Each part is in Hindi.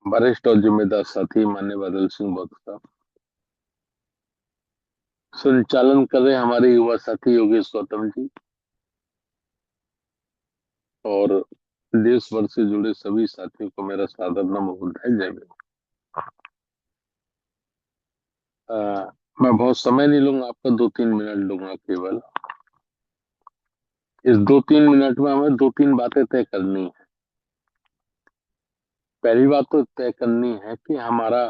वरिष्ठ और जिम्मेदार साथी माननीय बादल सिंह बहुत साहब, संचालन कर रहे हमारे युवा साथी योगेश गौतम जी, और देश भर से जुड़े सभी साथियों को मेरा सादर नमन है। जय भीम। अ, मैं बहुत समय नहीं लूंगा, आपका 2-3 मिनट लूंगा केवल। इस 2-3 मिनट में हमें 2-3 बातें तय करनी है। पहली बात तो तय करनी है कि हमारा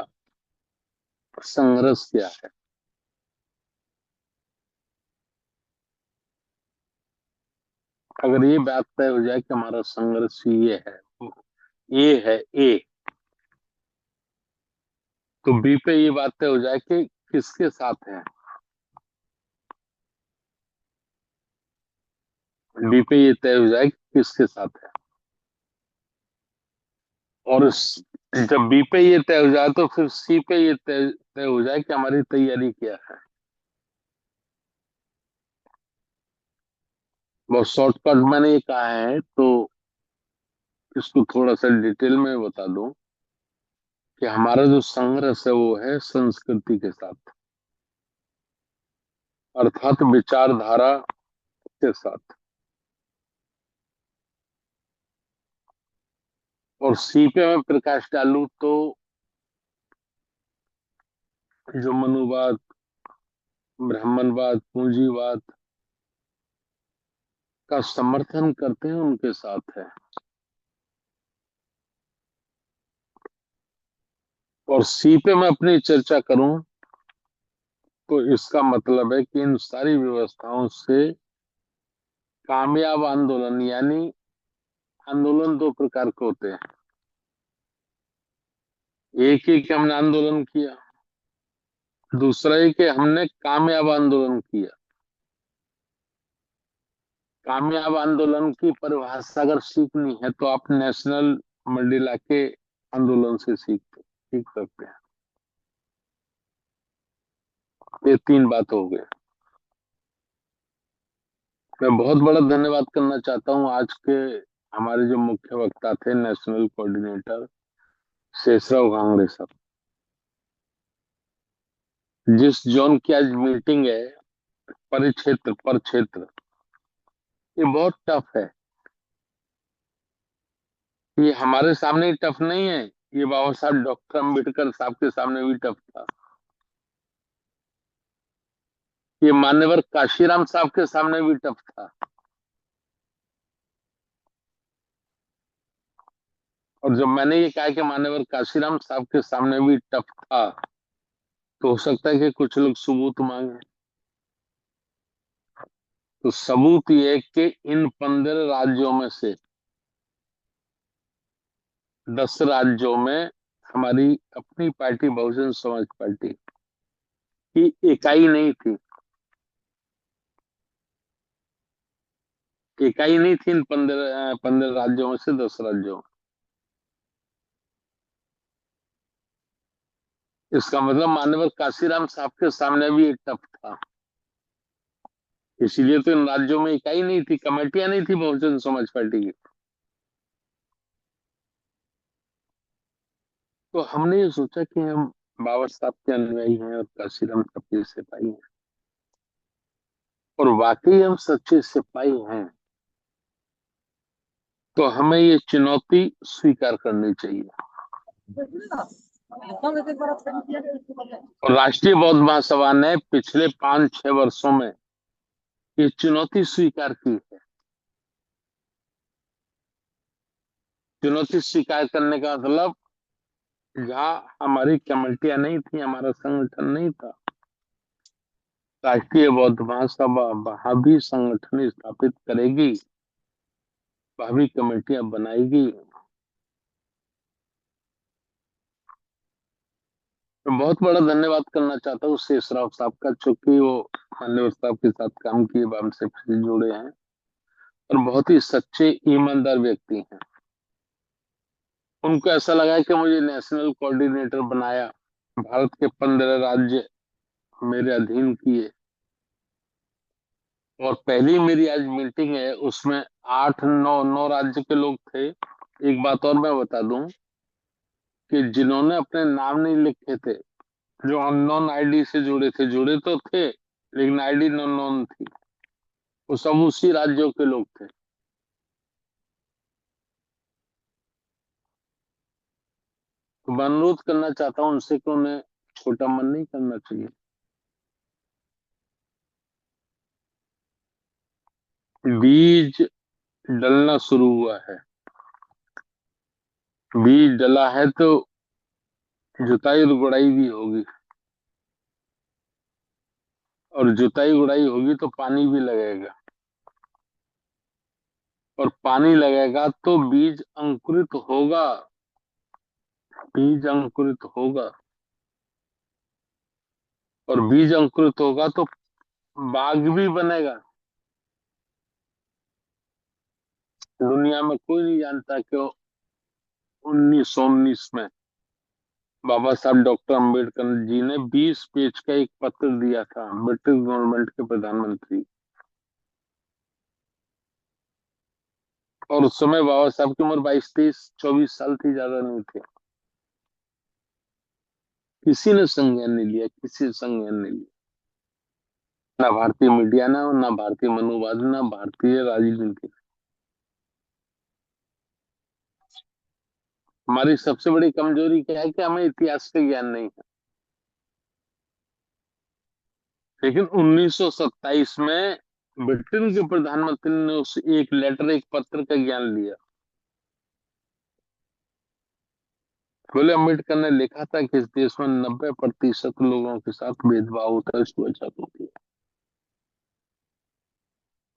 संघर्ष क्या है। अगर ये बात तय हो जाए कि हमारा संघर्ष ये है ए, तो बी पे ये बात तय हो जाए कि किसके साथ है, डी पे ये तय हो जाए कि किसके साथ है, और जब बी पे ये तय हो जाए तो फिर सी पे ये तय तय हो जाए कि हमारी तैयारी क्या है। बहुत शॉर्टकट मैंने ये कहा है, तो इसको थोड़ा सा डिटेल में बता दूं कि हमारा जो संघर्ष है वो है संस्कृति के साथ, अर्थात विचारधारा के साथ। और सी पे मैं प्रकाश डालूं तो जो मनुवाद, ब्राह्मणवाद, पूंजीवाद का समर्थन करते हैं उनके साथ है। और सी पे मैं अपनी चर्चा करूं तो इसका मतलब है कि इन सारी व्यवस्थाओं से कामयाब आंदोलन, यानी आंदोलन दो प्रकार के होते हैं। एक ही कि हमने आंदोलन किया, दूसरा ही कि हमने कामयाब आंदोलन किया। कामयाब आंदोलन की परिभाषा अगर सीखनी है तो आप नेशनल मंडेला के आंदोलन से सीख सकते हैं। ये 3 बात हो गई। मैं बहुत बड़ा धन्यवाद करना चाहता हूँ आज के हमारे जो मुख्य वक्ता थे, नेशनल कोऑर्डिनेटर शेषराव गांगड़े साहब। जिस जोन की आज मीटिंग है, परिक्षेत्र पर क्षेत्र, ये बहुत टफ है। ये हमारे सामने ही टफ नहीं है, ये बाबा साहब डॉक्टर अम्बेडकर साहब के सामने भी टफ था। ये मान्यवर काशीराम साहब के सामने भी टफ था। और जब मैंने ये कहा कि मान्यवर काशीराम साहब के सामने भी टफ था, तो हो सकता है कि कुछ लोग सबूत मांगे। तो सबूत ये है कि इन 15 राज्यों में से 10 राज्यों में हमारी अपनी पार्टी बहुजन समाज पार्टी की इकाई नहीं थी। इकाई नहीं थी इन 15 राज्यों में से 10 राज्यों। इसका मतलब मान्यवर काशीराम साहब के सामने भी एक टफ था। इसीलिए तो इन राज्यों में इकाई नहीं थी, कमेटियां नहीं थी बहुजन समाज पार्टी की। तो हमने ये सोचा कि हम बाबा साहब के अनुयायी हैं और काशीराम साहब के सिपाही हैं, और वाकई हम सच्चे सिपाही हैं, तो हमें ये चुनौती स्वीकार करनी चाहिए। और राष्ट्रीय बौद्ध महासभा ने पिछले 5-6 वर्षों में ये चुनौती स्वीकार की है। चुनौती स्वीकार करने का मतलब, जहाँ हमारी कमेटियां नहीं थी, हमारा संगठन नहीं था, राष्ट्रीय बौद्ध महासभा वहां भी संगठन स्थापित करेगी, वहां भी कमेटियां बनाएगी। मैं बहुत बड़ा धन्यवाद करना चाहता हूँ शेषराव साहब का, चूंकि वो मान्यवर साहब के साथ काम किए, हमसे फिर जुड़े हैं और बहुत ही सच्चे ईमानदार व्यक्ति हैं। उनको ऐसा लगा कि मुझे नेशनल कोऑर्डिनेटर बनाया, भारत के 15 राज्य मेरे अधीन किए, और पहली मेरी आज मीटिंग है उसमें 8-9 राज्य के लोग थे। एक बात और मैं बता दूं कि जिन्होंने अपने नाम नहीं लिखे थे, जो अननोन आईडी से जुड़े थे, जुड़े तो थे लेकिन आईडी अननोन थी, वो सब उसी राज्यों के लोग थे। तो मैं अनुरोध करना चाहता हूं उनसे कि उन्हें छोटा मन नहीं करना चाहिए। बीज डलना शुरू हुआ है, बीज डला है तो जुताई और गुड़ाई भी होगी, और जुताई गुड़ाई होगी तो पानी भी लगेगा, और पानी लगेगा तो बीज अंकुरित होगा, बीज अंकुरित होगा, और बीज अंकुरित होगा तो बाग भी बनेगा। दुनिया में कोई नहीं जानता कि 1919 में बाबा साहब डॉक्टर अंबेडकर जी ने 20 पेज का एक पत्र दिया था ब्रिटिश गवर्नमेंट के प्रधानमंत्री, और उस समय बाबा साहब की उम्र 22, 23, 24 साल थी, ज्यादा नहीं थे। किसी ने संज्ञान नहीं लिया, किसी ने संज्ञान नहीं लिया, ना भारतीय मीडिया, ना भारतीय मनोवाद, ना भारतीय राजनीति। हमारी सबसे बड़ी कमजोरी क्या है कि हमें इतिहास का ज्ञान नहीं है। लेकिन 1927 में ब्रिटेन के प्रधानमंत्री ने उस एक लेटर, एक पत्र का ज्ञान लिया। बोले अम्बेडकर ने लिखा था कि इस देश में 90% लोगों के साथ भेदभाव होता है, इसकी वजह होती है,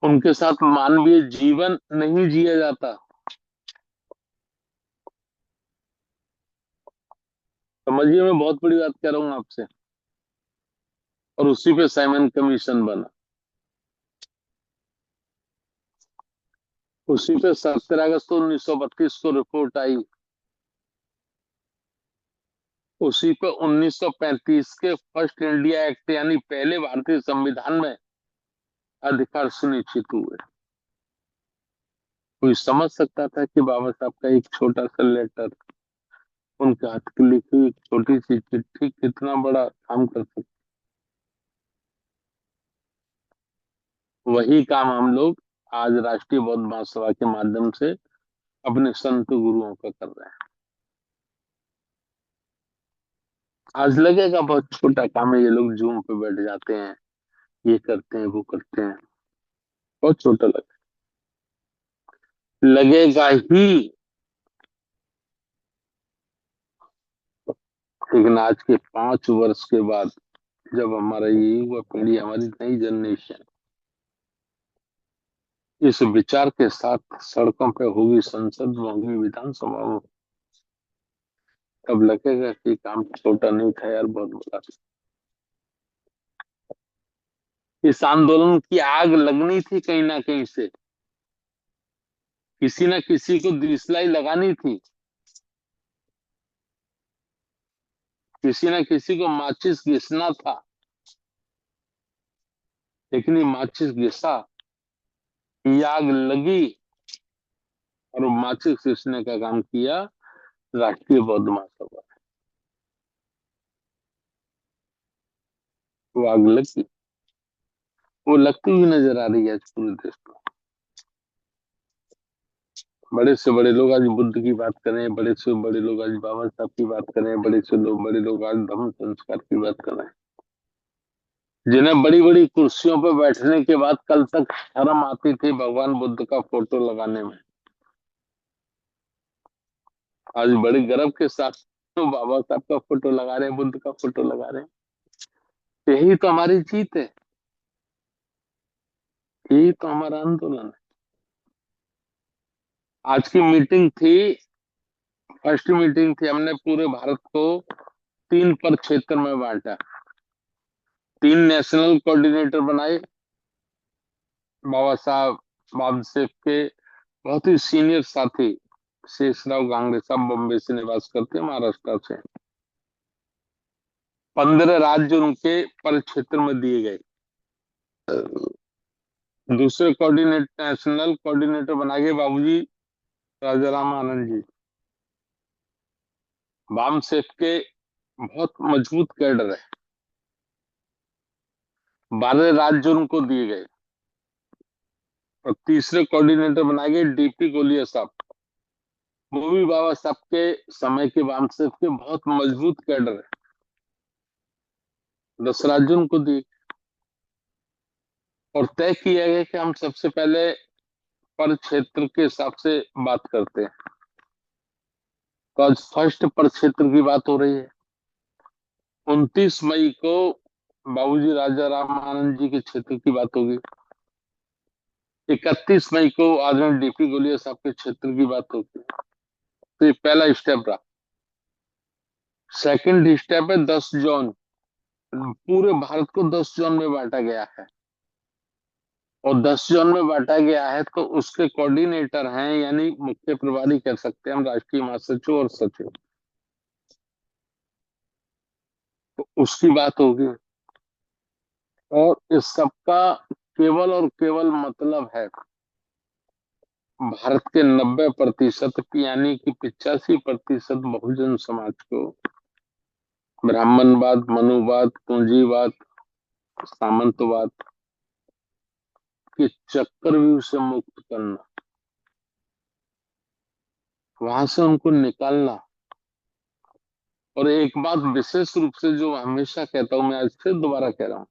उनके साथ मानवीय जीवन नहीं जिया जाता। समझिए, मैं बहुत बड़ी बात कह रहा हूँ आपसे। और उसी पे साइमन कमीशन बना, उसी पे 17 अगस्त 1932 को रिपोर्ट आई, उसी पे 1935 के फर्स्ट इंडिया एक्ट यानी पहले भारतीय संविधान में अधिकार सुनिश्चित हुए। कोई समझ सकता था कि बाबा साहब का एक छोटा सा लेटर, उनके हाथ की लिखी हुई एक छोटी सी चिट्ठी कितना बड़ा काम कर सकती। वही काम हम लोग आज राष्ट्रीय बौद्ध महासभा के माध्यम से अपने संत गुरुओं का कर रहे हैं। आज लगेगा बहुत छोटा काम है, ये लोग जूम पे बैठ जाते हैं, ये करते हैं, वो करते हैं, बहुत छोटा लगेगा ही। लेकिन आज के 5 वर्ष के बाद जब हमारा ये युवा पीढ़ी, हमारी नई जनरेशन इस विचार के साथ सड़कों पे होगी, संसद में होगी, विधानसभा में, तब लगेगा कि काम छोटा नहीं था यार, बहुत बड़ा। इस आंदोलन की आग लगनी थी कहीं ना कहीं से, किसी ना किसी को दिसलाई लगानी थी, किसी ना किसी को माचिस घिसना था। लेकिन ये माचिस घिसा, ये आग लगी, और वो माचिस घिसने का काम किया राष्ट्रीय बौद्ध महासभा। वो आग लगी, वो लगती हुई नजर आ रही है आज पूरे देश में। बड़े से बड़े लोग आज बुद्ध की बात करें, बड़े से बड़े लोग आज बाबा साहब की बात करें, बड़े लोग आज धम्म संस्कार की बात कर रहे हैं। जिन्हें बड़ी बड़ी कुर्सियों पर बैठने के बाद कल तक शर्म आती थी भगवान बुद्ध का फोटो लगाने में, आज बड़े गर्व के साथ तो बाबा साहब का फोटो लगा रहे हैं, बुद्ध का फोटो लगा रहे हैं। यही तो हमारी जीत है, यही तो हमारा आंदोलन है। आज की मीटिंग थी, फर्स्ट मीटिंग थी, हमने पूरे भारत को 3 पर क्षेत्र में बांटा, 3 नेशनल कोऑर्डिनेटर बनाए। बाबा साहब बाबसेफ के बहुत ही सीनियर साथी शेषराव गांगड़े साहब बॉम्बे से निवास करते हैं, महाराष्ट्र से। 15 राज्य उनके परिक्षेत्र में दिए गए। दूसरे कोऑर्डिनेटर, नेशनल कोऑर्डिनेटर बना के बाबूजी राजाराम आनंद जी। वामसेफ के बहुत मजबूत कैडर है, 12 राज्य उनको दिए गए और तीसरे कोऑर्डिनेटर बनाए गए डीपी गोलिया साहब। वो भी बाबा साहब के समय के वामसेफ के बहुत मजबूत कैडर है, 10 राज्य उनको दिए और तय किया गया कि हम सबसे पहले पर क्षेत्र के हिसाब से बात करते हैं। तो आज फर्स्ट पर क्षेत्र की बात हो रही है। 29 मई को बाबूजी राजा राम आनंद जी के क्षेत्र की बात होगी। 31 मई को आदरणीय डीपी गोलिया साहब के क्षेत्र की बात होगी। तो ये पहला स्टेप रहा। सेकंड स्टेप है 10 जोन। पूरे भारत को 10 जोन में बांटा गया है और 10 जोन में बांटा गया है तो उसके कोऑर्डिनेटर हैं, यानी मुख्य प्रभारी कह सकते हैं हम, राष्ट्रीय महासचिव और सचिव। तो उसकी बात होगी और इस सबका केवल और केवल मतलब है भारत के 90% यानी कि 85% बहुजन समाज को ब्राह्मणवाद, मनुवाद, पूंजीवाद, सामंतवाद के चक्रव्यूह से मुक्त करना, वहां से उनको निकालना। और एक बात विशेष रूप से जो हमेशा कहता हूं, मैं आज फिर दोबारा कह रहा हूं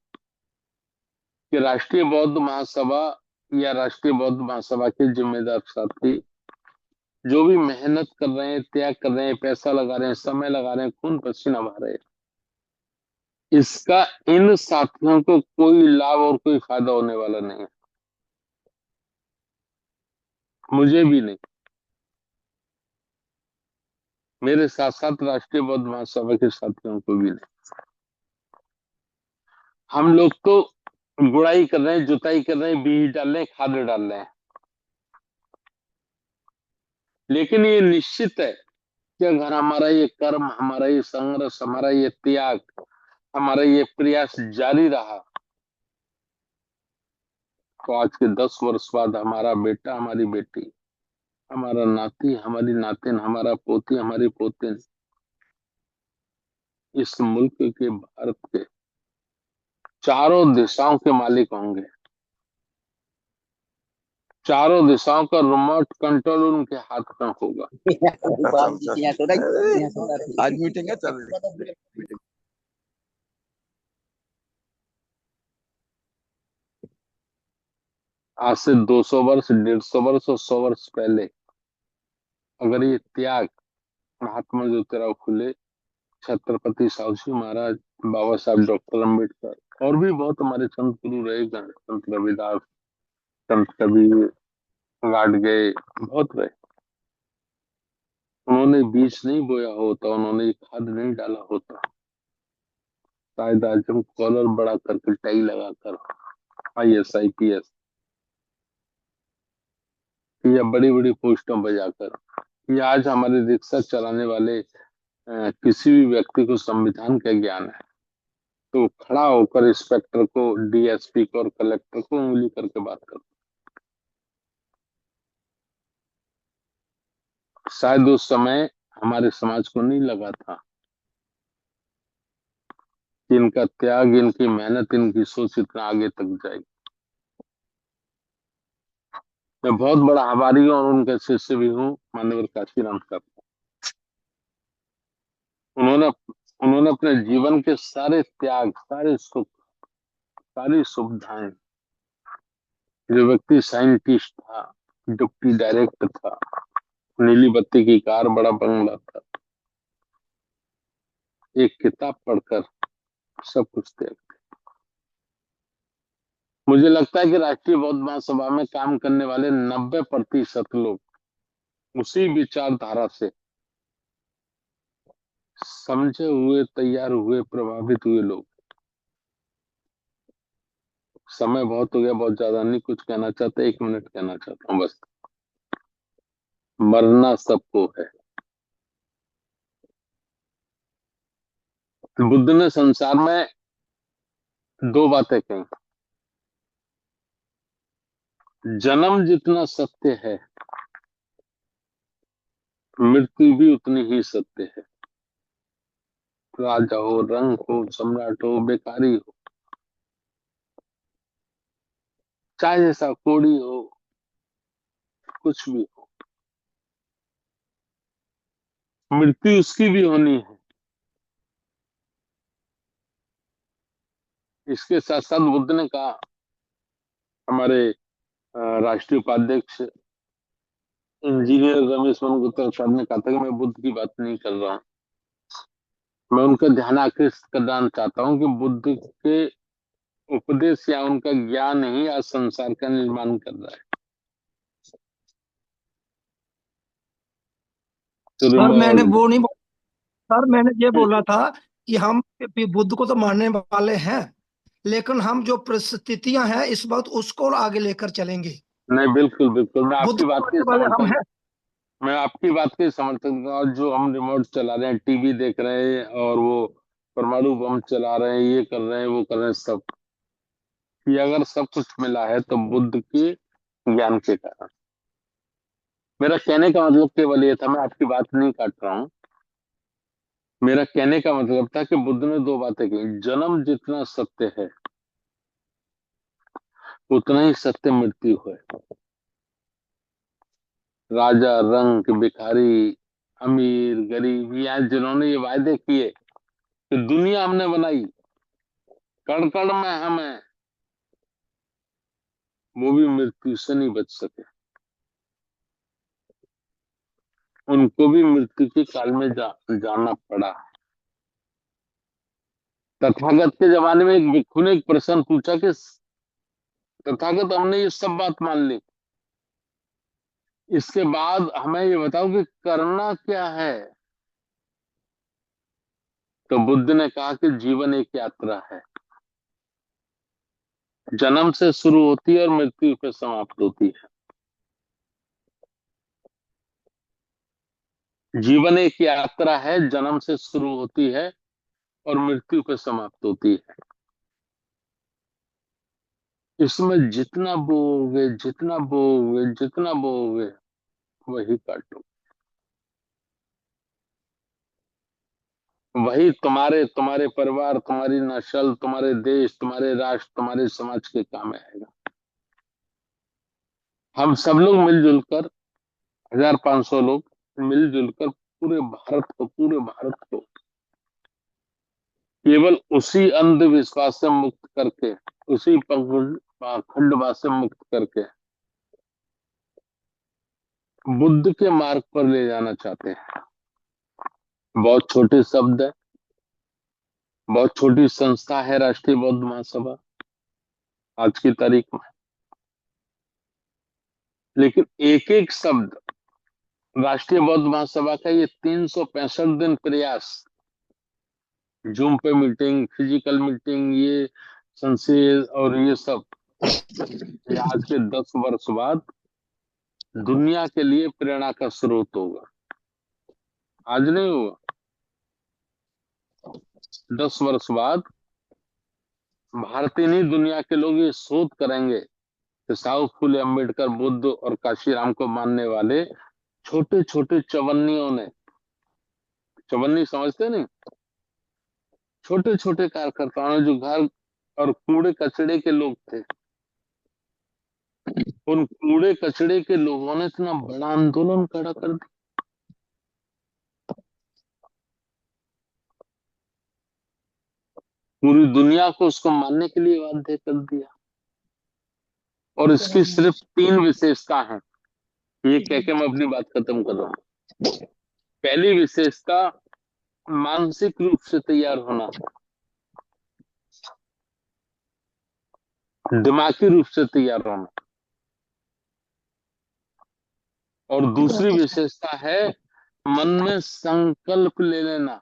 कि राष्ट्रीय बौद्ध महासभा या राष्ट्रीय बौद्ध महासभा के जिम्मेदार साथी जो भी मेहनत कर रहे हैं, त्याग कर रहे हैं, पैसा लगा रहे हैं, समय लगा रहे हैं, खून पसीना बहा रहे हैं, इसका इन साथियों को कोई लाभ और कोई फायदा होने वाला नहीं है, मुझे भी नहीं, मेरे साथ साथ राष्ट्रीय बौद्ध महासभा के साथियों को भी नहीं। हम लोग तो गुड़ाई कर रहे हैं, जुताई कर रहे हैं, बीज डाल रहे हैं, खाद डाल रहे हैं, लेकिन ये निश्चित है कि अगर हमारा ये कर्म, हमारा ये संघर्ष, हमारा ये त्याग, हमारा ये प्रयास जारी रहा तो आज के 10 वर्ष बाद हमारा बेटा, हमारी बेटी, हमारा नाती, हमारी नातिन, हमारा पोती, हमारी पोतिन इस मुल्क के, भारत के चारों दिशाओं के मालिक होंगे। चारों दिशाओं का रिमोट कंट्रोल उनके हाथ में होगा। आज मीटिंग है, चल मीटिंग। आज से 200 वर्ष, 150 वर्ष और 100 वर्ष पहले अगर ये त्याग महात्मा ज्योतिराव फुले, छत्रपति साहू महाराज, बाबा साहब डॉक्टर अम्बेडकर और भी बहुत हमारे संत गुरु रहे, संत रविदास, संत कबीर, गाडगे, बहुत रहे, उन्होंने बीज नहीं बोया होता, उन्होंने खाद नहीं डाला होता, शायद आज हम कॉलर बड़ा करके टाई लगाकर IAS IPS या बड़ी बड़ी पोस्टों पर जाकर, या आज हमारे रिक्शा चलाने वाले किसी भी व्यक्ति को संविधान का ज्ञान है तो खड़ा होकर इंस्पेक्टर को, DSP को और कलेक्टर को उंगली करके बात करता। शायद उस समय हमारे समाज को नहीं लगा था कि इनका त्याग, इनकी मेहनत, इनकी सोच इतना आगे तक जाएगी। मैं बहुत बड़ा आभारी हूं और उनके शिष्य भी हूँ, माननीय काशीराम साहब। उन्होंने उन्होंने अपने जीवन के सारे त्याग, सारे सुख, सारी सुविधाएं, जो व्यक्ति साइंटिस्ट था, डिप्टी डायरेक्टर था, नीली बत्ती की कार, बड़ा बंगला था, एक किताब पढ़कर सब कुछ त्याग। मुझे लगता है कि राष्ट्रीय बौद्ध महासभा में काम करने वाले 90% लोग उसी विचारधारा से समझे हुए, तैयार हुए, प्रभावित हुए लोग। समय बहुत हो गया, बहुत ज्यादा नहीं कुछ कहना चाहता, 1 मिनट कहना चाहता हूँ बस। मरना सबको है। बुद्ध ने संसार में 2 बातें कही, जन्म जितना सत्य है, मृत्यु भी उतनी ही सत्य है। राजा हो, रंग हो, सम्राट हो, भिखारी हो, चाहे जैसा कोड़ी हो, कुछ भी हो, मृत्यु उसकी भी होनी है। इसके साथ साथ बुद्ध ने कहा, हमारे राष्ट्रीय उपाध्यक्ष इंजीनियर रमेश मनगुप्ता सर ने कहा था कि मैं बुद्ध की बात नहीं कर रहा हूँ, मैं उनका ध्यान आकृष्ट करना चाहता हूँ कि बुद्ध के उपदेश या उनका ज्ञान ही आज संसार का निर्माण कर रहा है। शुरू सर में मैंने और वो नहीं सर मैंने ये बोला था कि हम भी बुद्ध को तो मानने वाले हैं, लेकिन हम जो परिस्थितियां हैं इस वक्त उसको आगे लेकर चलेंगे। नहीं, बिल्कुल बिल्कुल, मैं बुद्ध आपकी को बात के मानने वाले हम समर्थन, हैं। मैं आपकी बात के समर्थन हूँ। और जो हम रिमोट चला रहे हैं, टीवी देख रहे हैं और वो परमाणु बम चला रहे हैं, ये कर रहे हैं, वो कर रहे हैं, सब ये अगर सब कुछ मिला है तो बुद्ध के ज्ञान के कारण। मेरा कहने का मतलब केवल ये था, मैं आपकी बात नहीं काट रहा हूँ। मेरा कहने का मतलब था कि बुद्ध ने दो बातें कही, जन्म जितना सत्य है उतना ही सत्य मृत्यु है। राजा, रंक, भिखारी, अमीर, गरीब, यहाँ जिन्होंने ये वायदे किए कि दुनिया हमने बनाई, कण कण में हम हैं, वो भी मृत्यु से नहीं बच सके। उनको भी मृत्यु के काल में जाना पड़ा। तथागत के जमाने में एक भिक्षु ने एक प्रश्न पूछा कि तथागत, हमने ये सब बात मान ली, इसके बाद हमें ये बताओ कि करना क्या है। तो बुद्ध ने कहा कि जीवन एक यात्रा है, जन्म से शुरू होती है और मृत्यु पे समाप्त होती है। जीवन एक यात्रा है, जन्म से शुरू होती है और मृत्यु पे समाप्त होती है। इसमें जितना बोओगे, जितना बोओगे, जितना बोओगे, वही काटो। वही तुम्हारे तुम्हारे परिवार, तुम्हारी नस्ल, तुम्हारे देश, तुम्हारे राष्ट्र, तुम्हारे समाज के काम आएगा। हम सब लोग मिलजुल कर, 1500 लोग मिलजुल कर पूरे भारत को केवल उसी अंधविश्वास से मुक्त करके, उसी पाखंडवाद से मुक्त करके बुद्ध के मार्ग पर ले जाना चाहते हैं। बहुत छोटे शब्द है, बहुत छोटी संस्था है राष्ट्रीय बौद्ध महासभा आज की तारीख में, लेकिन एक एक शब्द राष्ट्रीय बौद्ध महासभा का, ये 365 दिन प्रयास, जूम पे मीटिंग, फिजिकल मीटिंग, ये संसेद और ये सब, ये आज के 10 वर्ष बाद दुनिया के लिए प्रेरणा का स्रोत होगा। आज नहीं होगा, 10 वर्ष बाद भारत ही नहीं, दुनिया के लोग ये शोध करेंगे कि साहु फूले अम्बेडकर, बुद्ध और काशीराम को मानने वाले छोटे छोटे चवन्नियों ने, चवन्नी समझते नहीं, छोटे छोटे कार्यकर्ताओं ने, जो घर और कूड़े कचड़े के लोग थे, उन कूड़े कचड़े के लोगों ने इतना बड़ा आंदोलन खड़ा कर दिया। पूरी दुनिया को उसको मानने के लिए बाध्य कर दिया। और इसकी सिर्फ 3 विशेषता हैं, ये कह के मैं अपनी बात खत्म कर रहा हूँ। पहली विशेषता, मानसिक रूप से तैयार होना, दिमागी रूप से तैयार होना। और दूसरी विशेषता है मन में संकल्प ले लेना,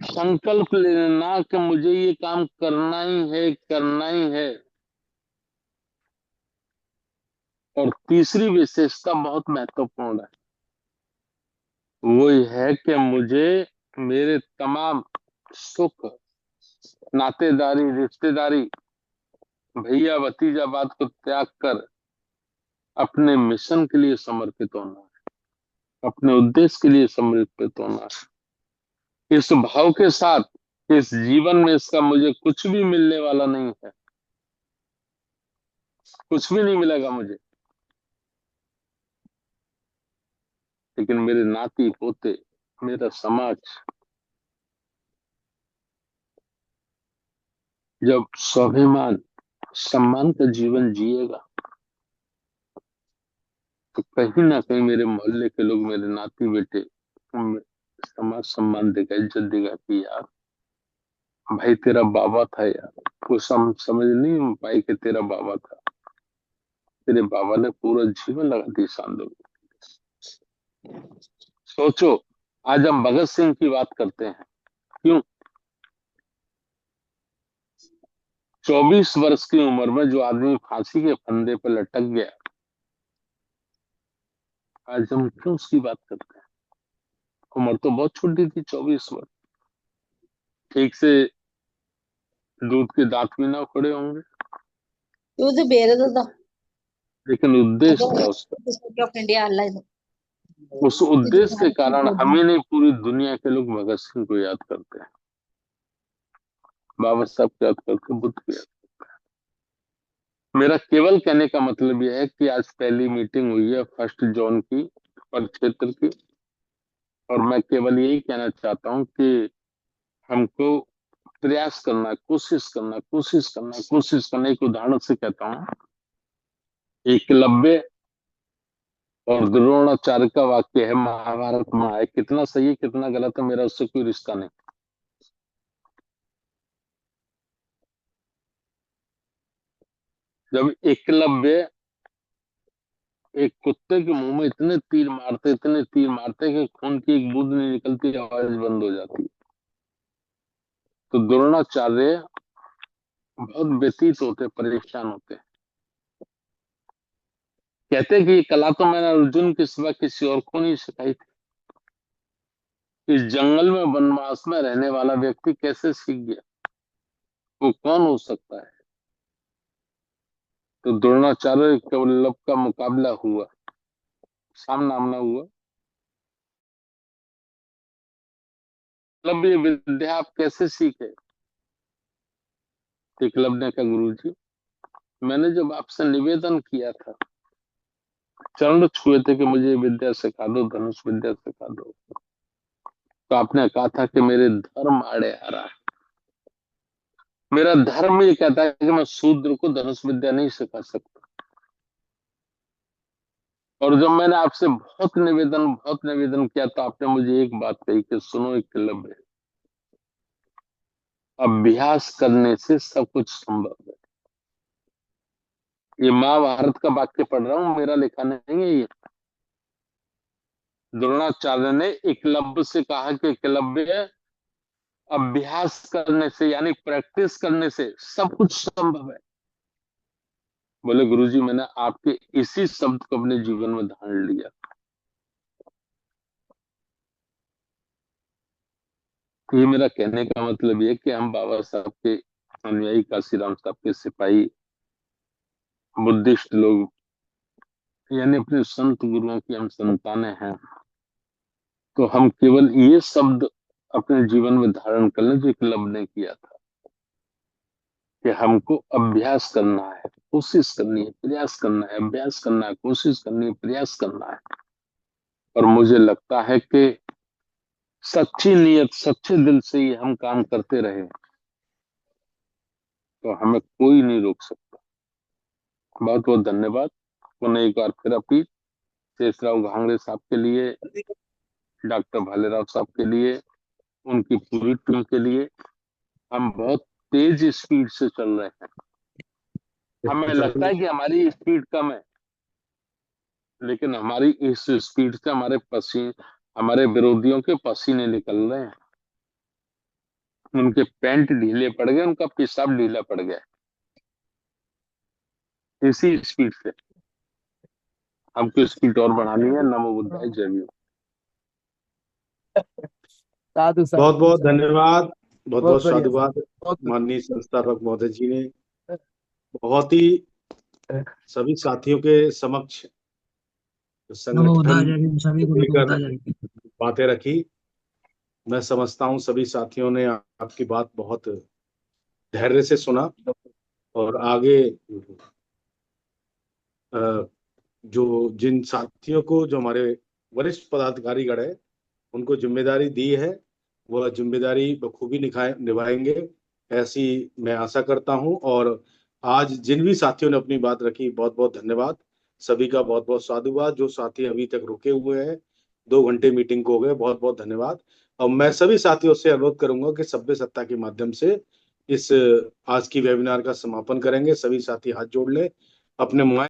संकल्प ले लेना कि मुझे ये काम करना ही है, करना ही है। और तीसरी विशेषता बहुत महत्वपूर्ण है, वो ये है कि मुझे मेरे तमाम सुख, नातेदारी, रिश्तेदारी, भैया भतीजा बात को त्याग कर अपने मिशन के लिए समर्पित होना है। अपने उद्देश्य के लिए समर्पित होना है, इस भाव के साथ इस जीवन में इसका मुझे कुछ भी मिलने वाला नहीं है, कुछ भी नहीं मिलेगा मुझे, लेकिन मेरे नाती पोते, मेरा समाज जब स्वाभिमान सम्मान का जीवन जिएगा तो कहीं ना कहीं मेरे मोहल्ले के लोग, मेरे नाती बेटे, हमें समाज सम्मान देगा, इज्जत देगा कि यार भाई तेरा बाबा था यार। वो समझ नहीं पाई कि तेरा बाबा था, तेरे बाबा ने पूरा जीवन लगा दी इस आंदोलन। सोचो, आज हम भगत सिंह की बात करते हैं, क्यों? 24 वर्ष की उम्र में जो आदमी फांसी के फंदे पर लटक गया, आज हम क्यों उसकी बात करते हैं? उम्र तो बहुत छोटी थी, 24 वर्ष। ठीक से दूध के दांत भी ना उखड़े होंगे, ಇದು ಬೇರೆದದ लेकिन उद्देश्य था उसका। ऑफ इंडिया अಲ್ಲ ಇದು उस उद्देश्य के कारण हमें नहीं, पूरी दुनिया के लोग भगत सिंह को याद करते हैं, बाबा साहब को याद करते हैं, बुद्ध को याद करते हैं। मेरा केवल कहने का मतलब यह है कि आज पहली मीटिंग हुई है 1 जोन की, पर क्षेत्र की, और मैं केवल यही कहना चाहता हूं कि हमको प्रयास करना, कोशिश करना, कोशिश करना, कोशिश करना। एक उदाहरण से कहता हूं, एकलव्य और द्रोणाचार्य का वाक्य है, महाभारत में है। कितना सही है कितना गलत है मेरा उससे कोई रिश्ता नहीं। जब एकलव्य एक कुत्ते के मुंह में इतने तीर मारते, इतने तीर मारते कि खून की एक बूंद नहीं निकलती, आवाज बंद हो जाती, तो द्रोणाचार्य बहुत व्यतीत होते, परेशान होते। कहते कि ये कला तो मैंने अर्जुन के सिवा किसी और को नहीं सिखाई थी। इस जंगल में वनवास में रहने वाला व्यक्ति कैसे सीख गया? वो कौन हो सकता है? तो द्रोणाचार्य कौरव का मुकाबला हुआ, सामना आमना हुआ। मतलब ये विद्या आप कैसे सीखे? एकलव्य ने कहा, गुरुजी मैंने जब आपसे निवेदन किया था, चरण छुए थे कि मुझे विद्या सिखा दो, धनुष विद्या सिखा दो, तो आपने कहा था कि मेरे धर्म आड़े आ रहा है, मेरा धर्म ये कहता है कि मैं शूद्र को धनुष विद्या नहीं सिखा सकता। और जब मैंने आपसे बहुत निवेदन किया तो आपने मुझे एक बात कही कि सुनो एकलव्य, अभ्यास करने से सब कुछ संभव है। ये महाभारत का वाक्य पढ़ रहा हूं, मेरा लिखा नहीं है ये। द्रोणाचार्य ने एकलव्य से कहा कि एकलव्य, अभ्यास करने से यानी प्रैक्टिस करने से सब कुछ संभव है। बोले गुरुजी मैंने आपके इसी शब्द को अपने जीवन में धारण लिया। ये मेरा कहने का मतलब ये कि हम बाबा साहब के अनुयायी, काशीराम साहब के सिपाही, बुद्धिस्ट लोग, यानी अपने संत गुरुओं की हम संतानें हैं, तो हम केवल ये शब्द अपने जीवन में धारण कर लें जो एकलव्य ने किया था, कि हमको अभ्यास करना है, कोशिश करनी है, प्रयास करना है, अभ्यास करना है, कोशिश करनी है, प्रयास करना है। और मुझे लगता है कि सच्ची नीयत, सच्चे दिल से ही हम काम करते रहे तो हमें कोई नहीं रोक सकता। बहुत बहुत धन्यवाद। पुनः एक बार फिर अपील शेषराव घांगरे साहब के लिए, डॉक्टर भालेराव साहब के लिए, उनकी पूरी टीम के लिए। हम बहुत तेज स्पीड से चल रहे हैं, हमें लगता है कि हमारी स्पीड कम है, लेकिन हमारी इस स्पीड से हमारे विरोधियों के पसीने निकल रहे हैं, उनके पैंट ढीले पड़ गए, उनका पेशाब ढीला पड़ गया। इसी स्पीड से हमको स्पीड और बढ़ानी है। नमो बुद्धाय, जय भीम। साधु साधु। बहुत बहुत धन्यवाद, बहुत बहुत बढ़िया, साधुवाद बहुत माननीय संस्थापक महोदय जी ने बहुत ही सभी साथियों के समक्ष संगठन सभी को लेकर बातें रखी। मैं समझता हूँ सभी साथियों ने आपकी बात बहुत धैर्य से सुना और आगे जो जिन साथियों को, जो हमारे वरिष्ठ पदाधिकारीगण है, उनको जिम्मेदारी दी है, वह जिम्मेदारी बखूबी निभाएंगे, ऐसी मैं आशा करता हूं। और आज जिन भी साथियों ने अपनी बात रखी, बहुत बहुत धन्यवाद। सभी का बहुत बहुत साधुवाद। जो साथी अभी तक रुके हुए हैं, 2 घंटे मीटिंग को हो गए, बहुत बहुत धन्यवाद। और मैं सभी साथियों से अनुरोध करूंगा कि सभ्य सत्ता के माध्यम से इस आज की वेबिनार का समापन करेंगे। सभी साथी हाथ जोड़ लें, अपने मोबाइल